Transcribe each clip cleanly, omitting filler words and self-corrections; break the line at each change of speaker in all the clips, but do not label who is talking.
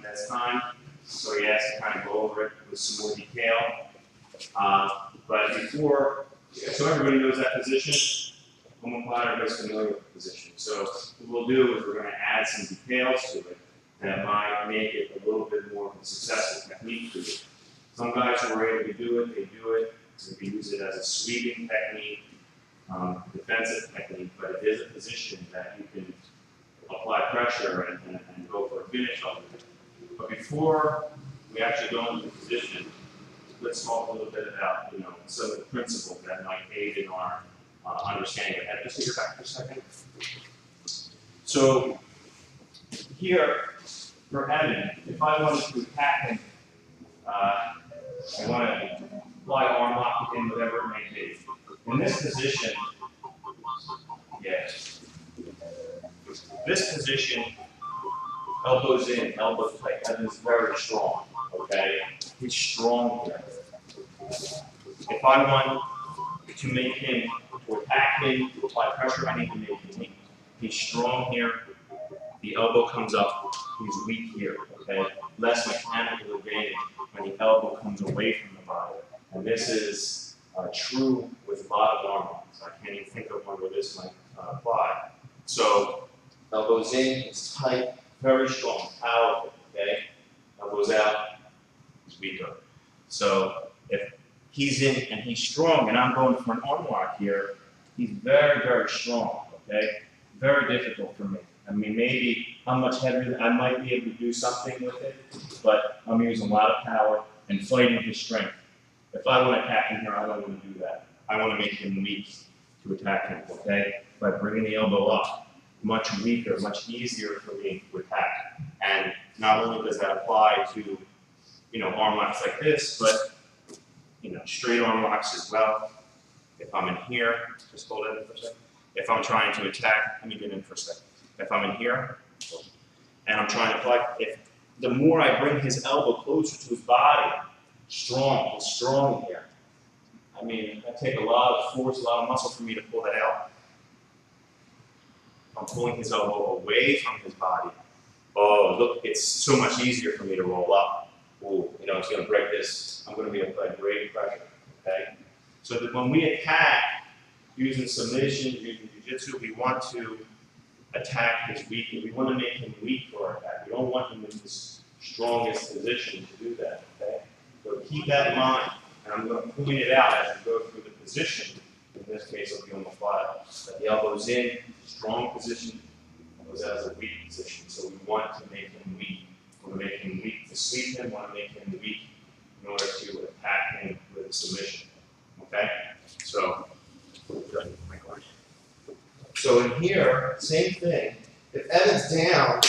last time, so he asked to kind of go over it with some more detail. But before, so everybody knows that position. Omoplata is familiar with the position. So what we'll do is we're going to add some details to it that might make it a little bit more of a successful technique for you. Some guys who are able to do it, they do it. So we use it as a sweeping technique, defensive technique, but it is a position that you can apply pressure and go for a finish on it. But before we actually go into the position, let's talk a little bit about some of the principles that might aid in our understanding of that. Just take your back for a second. So here, for Evan, if I wanted to attack him, I want to apply arm lock with him, whatever it may be. In this position, this position, elbows in, elbows tight. Evan's very strong, okay? He's strong here. If I want to make him, to attack him, to apply pressure, I need to make him weak. He's strong here. The elbow comes up. He's weak here, okay? Less mechanical advantage when the elbow comes away from the body. And this is true with a lot of arm locks. I can't even think of one where this might apply. So, elbows in, it's tight, very strong, powerful, okay? Elbows out, it's weaker. So, if he's in and he's strong and I'm going for an arm lock here, he's very, very strong, okay? Very difficult for me. I mean, maybe how much heavier, I might be able to do something with it, but I'm using a lot of power and fighting his strength. If I want to attack him here, I don't want to do that. I want to make him weak to attack him, okay? By bringing the elbow up, much weaker, much easier for me to attack. And not only does that apply to, arm locks like this, but, straight arm locks as well. If I'm in here, just hold it in for a second. If I'm trying to attack, let me get in for a second. If I'm in here, and I'm trying to fight, the more I bring his elbow closer to his body, he's strong here. I mean, it take a lot of force, a lot of muscle for me to pull that out. I'm pulling his elbow away from his body. Oh, look, it's so much easier for me to roll up. Ooh, it's going to break this. I'm going to be able to apply great pressure, okay? So that when we attack using submission, using jiu-jitsu, we want to attack his weak. We want to make him weak for our attack. We don't want him in his strongest position to do that, okay? So keep that in mind, and I'm going to point it out as we go through the position. In this case, it'll be on the flat. That the elbow's in, strong position, elbows out as a weak position. So we want to make him weak. We want to make him weak to sweep him. We want to make him weak in order to attack him with a submission. Okay? So, in here, same thing. If Evan's down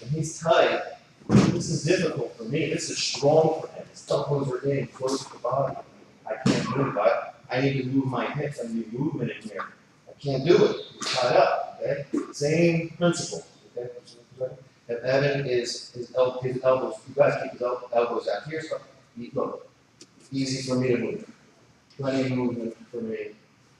and he's tight, this is difficult for me. This is strong for him. His elbows are in close to the body. I can't move. I need to move my hips. I need movement in here. I can't do it. He's tied up. Okay? Same principle. Okay? If Evan is his elbows, you guys keep his elbows out here. So look, easy for me to move. Plenty of movement for me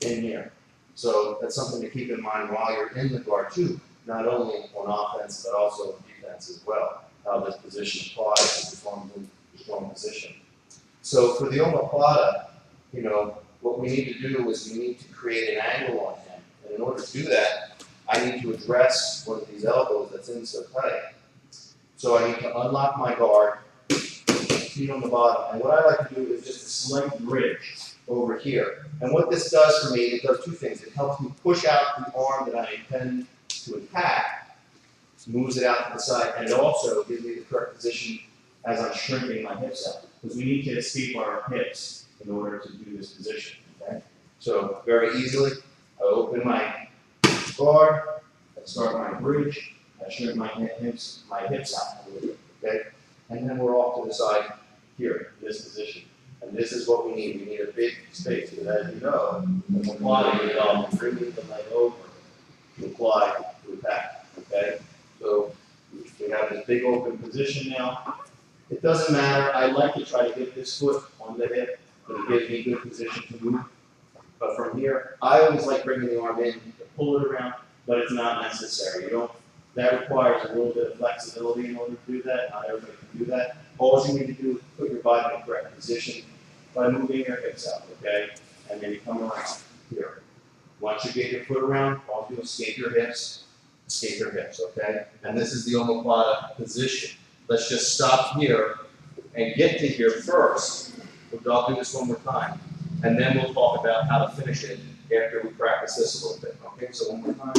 in here. So that's something to keep in mind while you're in the guard too, not only on offense but also on defense as well. How this position applies to the strong position. So for the omoplata, what we need to do is we need to create an angle on him. And in order to do that, I need to address one of these elbows that's in so tight. So I need to unlock my guard, feet on the bottom. And what I like to do is just a slight bridge over here. And what this does for me, it does two things. It helps me push out the arm that I intend to attack, moves it out to the side, and it also gives me the correct position as I'm shrinking my hips out. Because we need to escape our hips in order to do this position. Okay? So very easily, I open my guard, I start my bridge, I shrink my hips out a little bit. Okay? And then we're off to the side here, in this position. And this is what we need. We need a big space. Because as you know, when applying it up, bringing the leg over to apply to attack. Okay? So we have this big open position now. It doesn't matter. I like to try to get this foot on the hip, but it gives me a good position to move. But from here, I always like bringing the arm in to pull it around, but it's not necessary. You don't That requires a little bit of flexibility in order to do that. Not everybody can do that. All you need to do is put your body in the correct position by moving your hips out, okay? And then you come around here. Once you get your foot around, all you do is escape your hips, okay? And this is the omoplata position. Let's just stop here and get to here first. I'll do this one more time. And then we'll talk about how to finish it after we practice this a little bit, okay? So one more time.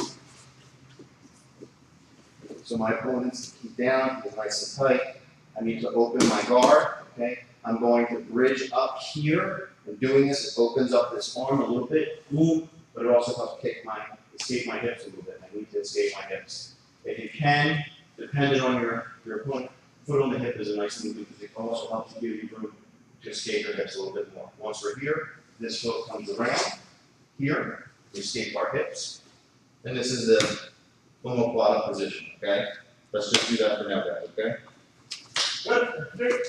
So my opponent's keep down, he's nice and tight. I need to open my guard, okay? I'm going to bridge up here. In doing this, it opens up this arm a little bit, boom, but it also helps escape my hips a little bit. I need to escape my hips. If you can, depending on your opponent, foot on the hip is a nice thing because it also helps give you room to escape your hips a little bit more. Once we're here, this foot comes around here, we escape our hips, and this is the omoplata position, okay? Let's just do that for now, guys, okay? Good.